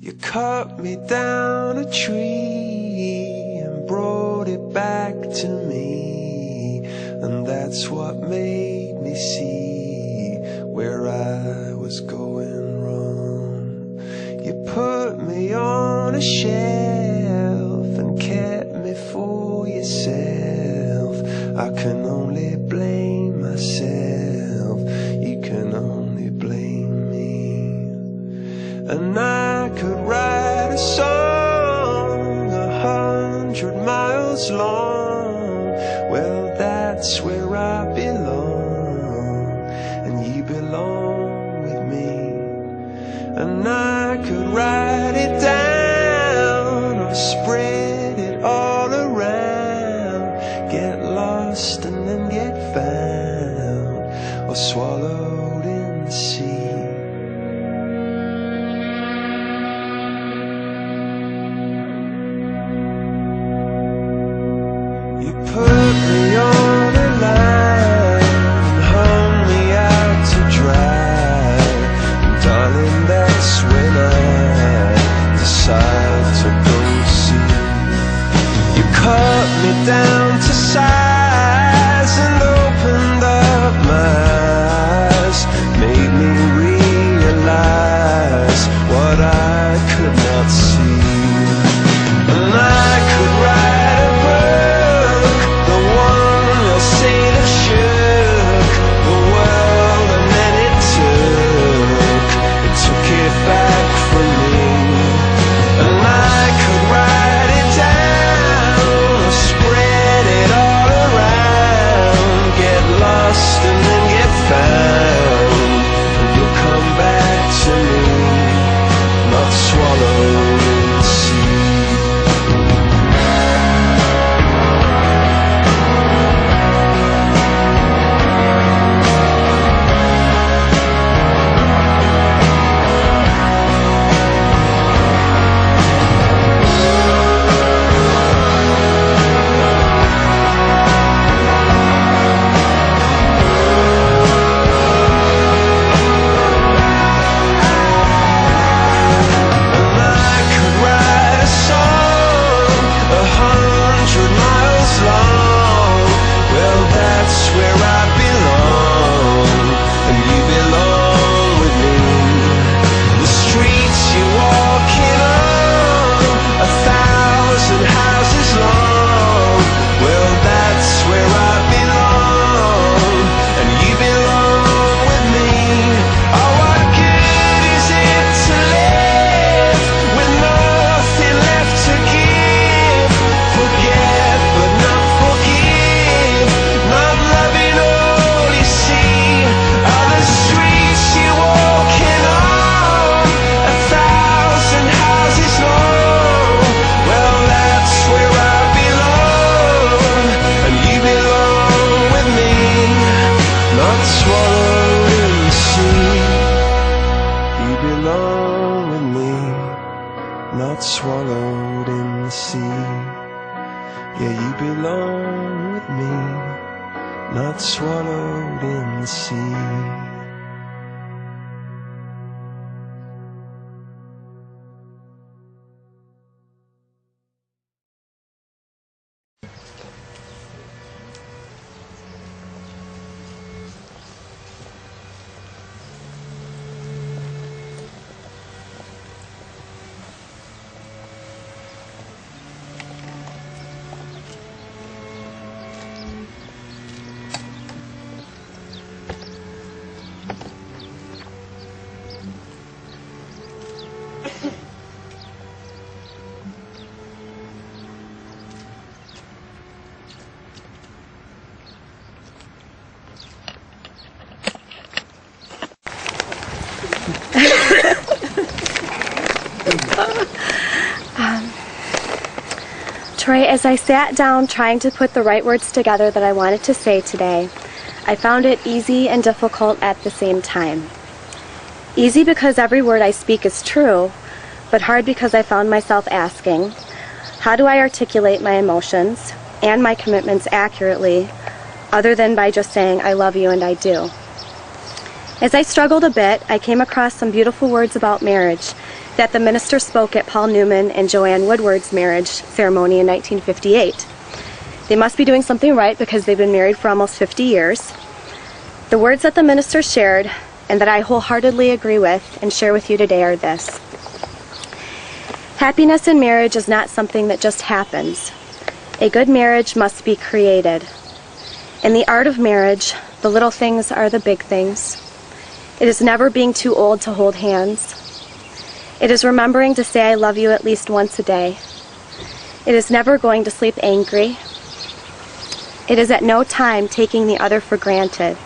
You cut me down a tree and brought it back to me, and that's what made me see where I was going wrong. You put me on a shelf and kept me for yourself. I can only blame myself, you can only blame me. And I could write a song 100 miles long. Well, that's where I belong, and you belong with me. And I could write it down or spread it all around, get lost and then get found, or swallowed in the sea. You put me on a line and hung me out to dry, and darling, that's when I decide to go see. You cut me down to size and opened up my eyes, made me realize what I could not see. And I could write a book, the one you'll say that shook the world, and then it took it back from me. And I could write it down, spread it all around, get lost and then get found, and you'll come back to me, not swallowed in the sea. Not swallowed in the sea. Yeah, you belong with me, not swallowed in the sea. Troy, as I sat down trying to put the right words together that I wanted to say today, I found it easy and difficult at the same time. Easy because every word I speak is true, but hard because I found myself asking, how do I articulate my emotions and my commitments accurately, other than by just saying, I love you and I do? As I struggled a bit, I came across some beautiful words about marriage that the minister spoke at Paul Newman and Joanne Woodward's marriage ceremony in 1958. They must be doing something right because they've been married for almost 50 years. The words that the minister shared and that I wholeheartedly agree with and share with you today are this. Happiness in marriage is not something that just happens. A good marriage must be created. In the art of marriage, the little things are the big things. It is never being too old to hold hands. It is remembering to say I love you at least once a day. It is never going to sleep angry. It is at no time taking the other for granted.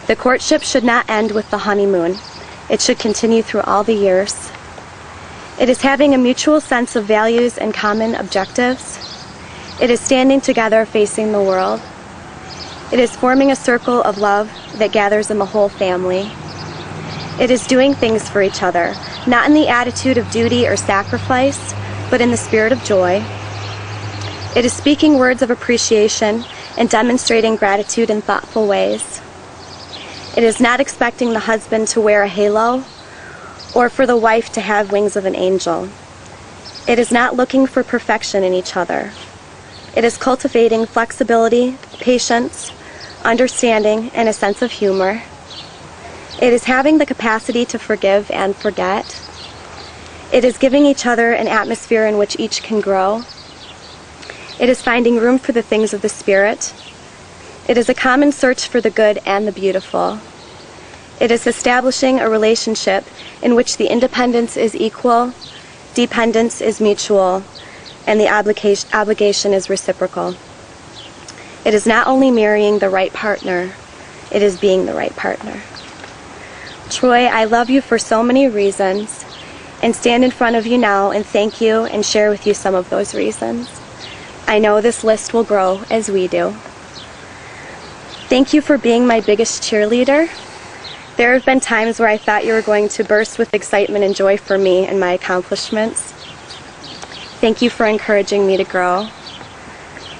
The courtship should not end with the honeymoon. It should continue through all the years. It is having a mutual sense of values and common objectives. It is standing together facing the world. It is forming a circle of love that gathers in the whole family. It is doing things for each other, not in the attitude of duty or sacrifice, but in the spirit of joy. It is speaking words of appreciation and demonstrating gratitude in thoughtful ways. It is not expecting the husband to wear a halo or for the wife to have wings of an angel. It is not looking for perfection in each other. It is cultivating flexibility, patience, understanding, and a sense of humor. It is having the capacity to forgive and forget. It is giving each other an atmosphere in which each can grow. It is finding room for the things of the Spirit. It is a common search for the good and the beautiful. It is establishing a relationship in which the independence is equal, dependence is mutual, and the obligation is reciprocal. It is not only marrying the right partner, it is being the right partner. Troy, I love you for so many reasons, and stand in front of you now and thank you and share with you some of those reasons. I know this list will grow as we do. Thank you for being my biggest cheerleader. There have been times where I thought you were going to burst with excitement and joy for me and my accomplishments. Thank you for encouraging me to grow.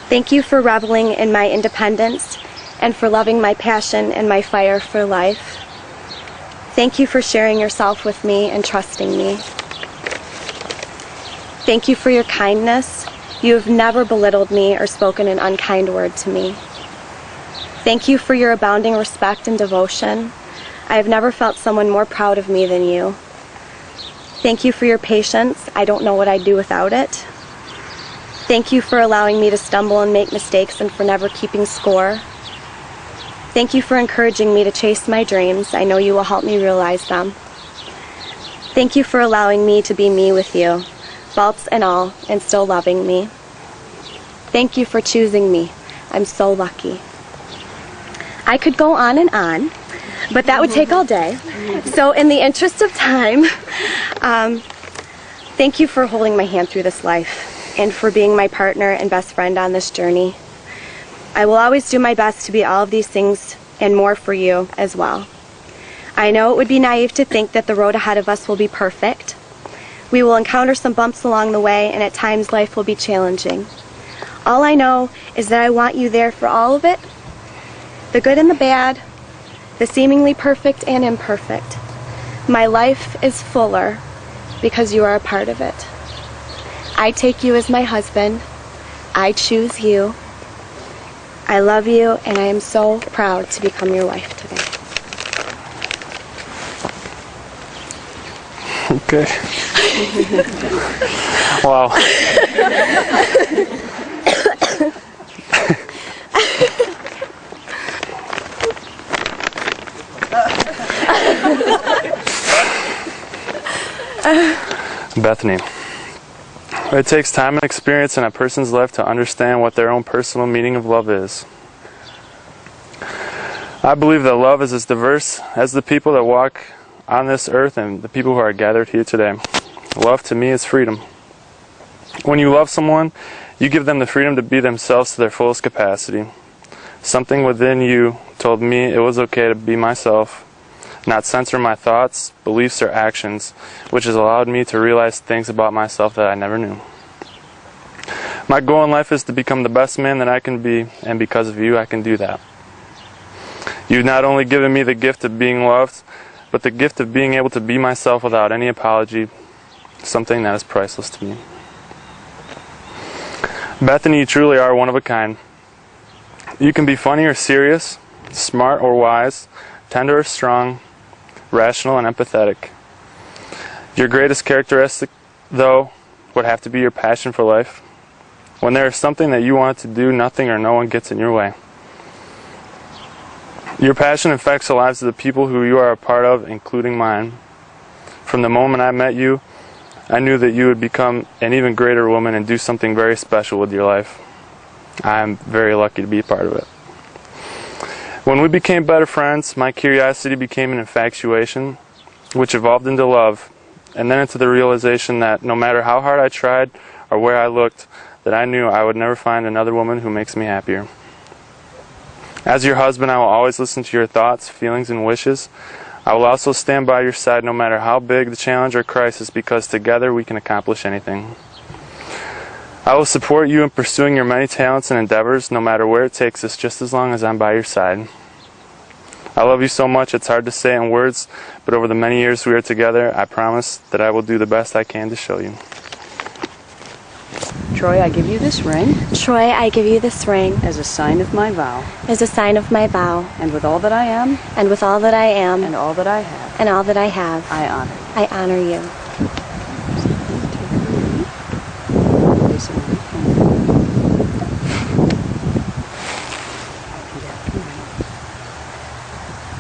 Thank you for reveling in my independence and for loving my passion and my fire for life. Thank you for sharing yourself with me and trusting me. Thank you for your kindness. You have never belittled me or spoken an unkind word to me. Thank you for your abounding respect and devotion. I have never felt someone more proud of me than you. Thank you for your patience. I don't know what I'd do without it. Thank you for allowing me to stumble and make mistakes and for never keeping score. Thank you for encouraging me to chase my dreams. I know you will help me realize them. Thank you for allowing me to be me with you, faults and all, and still loving me. Thank you for choosing me. I'm so lucky. I could go on, but that would take all day. So in the interest of time, thank you for holding my hand through this life and for being my partner and best friend on this journey. I will always do my best to be all of these things and more for you as well. I know it would be naive to think that the road ahead of us will be perfect. We will encounter some bumps along the way, and at times life will be challenging. All I know is that I want you there for all of it, the good and the bad, the seemingly perfect and imperfect. My life is fuller because you are a part of it. I take you as my husband. I choose you. I love you, and I am so proud to become your wife today. Okay. Wow. Bethany. It takes time and experience in a person's life to understand what their own personal meaning of love is. I believe that love is as diverse as the people that walk on this earth and the people who are gathered here today. Love to me is freedom. When you love someone, you give them the freedom to be themselves to their fullest capacity. Something within you told me it was okay to be myself, not censor my thoughts, beliefs, or actions, which has allowed me to realize things about myself that I never knew. My goal in life is to become the best man that I can be, and because of you, I can do that. You've not only given me the gift of being loved, but the gift of being able to be myself without any apology, something that is priceless to me. Bethany, you truly are one of a kind. You can be funny or serious, smart or wise, tender or strong, rational and empathetic. Your greatest characteristic, though, would have to be your passion for life. When there is something that you want to do, nothing or no one gets in your way. Your passion affects the lives of the people who you are a part of, including mine. From the moment I met you, I knew that you would become an even greater woman and do something very special with your life. I am very lucky to be a part of it. When we became better friends, my curiosity became an infatuation, which evolved into love, and then into the realization that no matter how hard I tried or where I looked, that I knew I would never find another woman who makes me happier. As your husband, I will always listen to your thoughts, feelings, and wishes. I will also stand by your side no matter how big the challenge or crisis, because together we can accomplish anything. I will support you in pursuing your many talents and endeavors, no matter where it takes us, just as long as I'm by your side. I love you so much, it's hard to say in words, but over the many years we are together, I promise that I will do the best I can to show you. Troy, I give you this ring Troy, I give you this ring as a sign of my vow, as a sign of my vow, and with all that I am and with all that I am and all that I have, and all that I have, I honor. I honor you.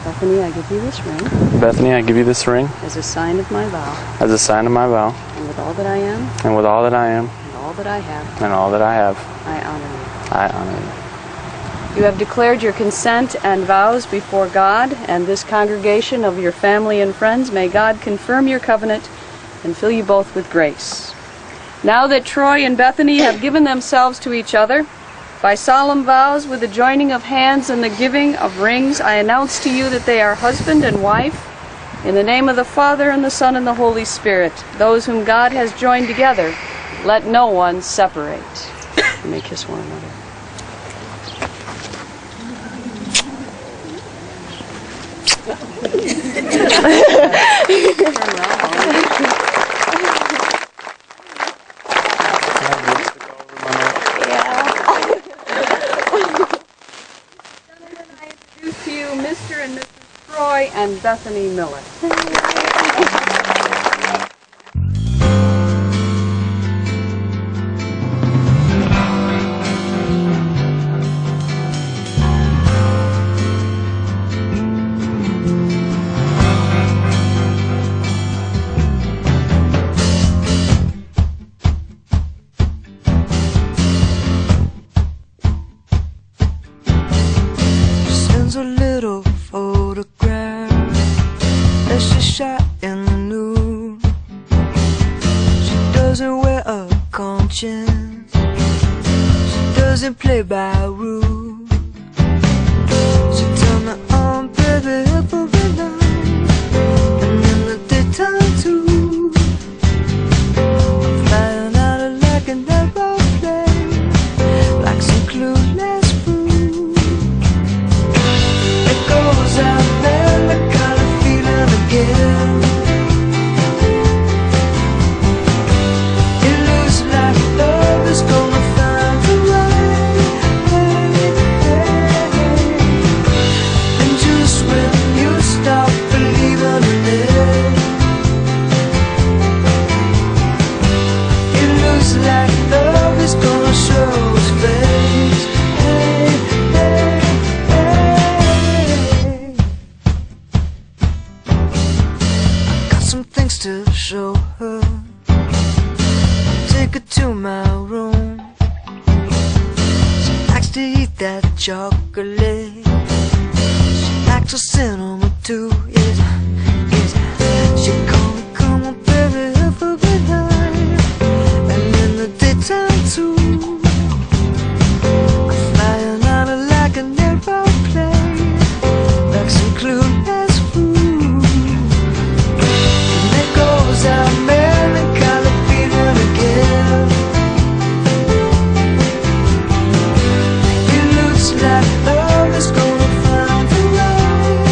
Bethany, I give you this ring Bethany, I give you this ring as a sign of my vow, as a sign of my vow, and with all that I am and with all that I am and all that I have, and all that I have, I honor you. I honor you. You have declared your consent and vows before God and this congregation of your family and friends. May God confirm your covenant and fill you both with grace. Now that Troy and Bethany have given themselves to each other, by solemn vows with the joining of hands and the giving of rings, I announce to you that they are husband and wife, in the name of the Father and the Son and the Holy Spirit. Those whom God has joined together, let no one separate. You may kiss one another. Mr. and Mrs. Troy and Bethany Miller. Sends a little photograph that she shot in the nude. She doesn't wear a conscience, she doesn't play by rules. She turned me on, baby, every night, and in the daytime too. I'm flying out of like an aeroplane, like some clueless fool. It goes out there, the kind of feeling again. It looks like love is gonna find the right way. And just when you stop believing in it, it looks like love is gonna show its face. Some things to show her. Take her to my room. She likes to eat that chocolate. She likes a cinnamon too. Yes, yes. She call me, come on, baby, every night, and in the daytime too. I'm flying out of like an aeroplane, like some clueless fool. Goes out melancholy feeling again. It looks like love is gonna find the right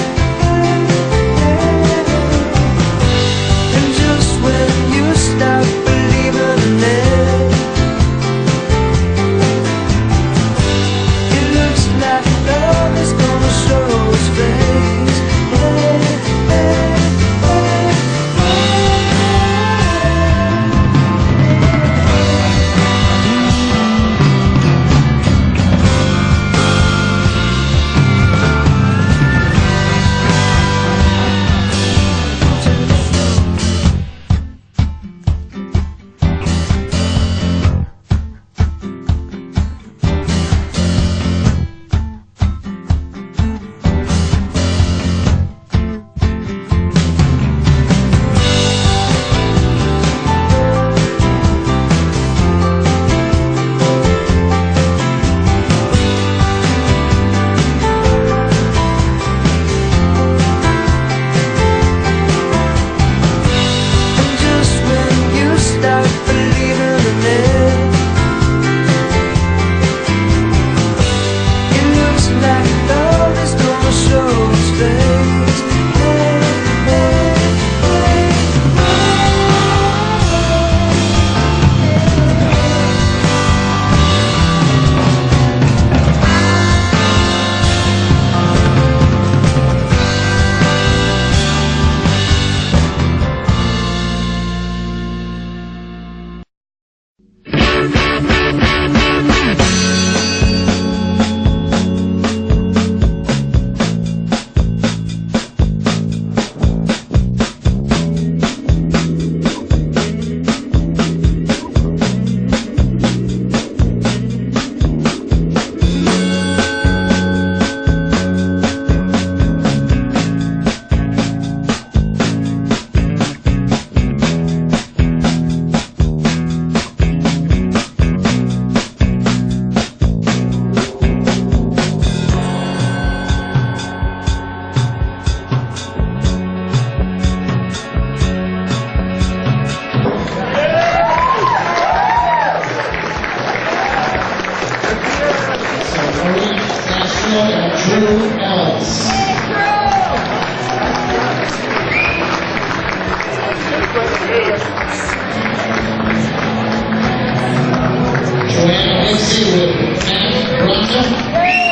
Joanna Lacey with Matt Bronco.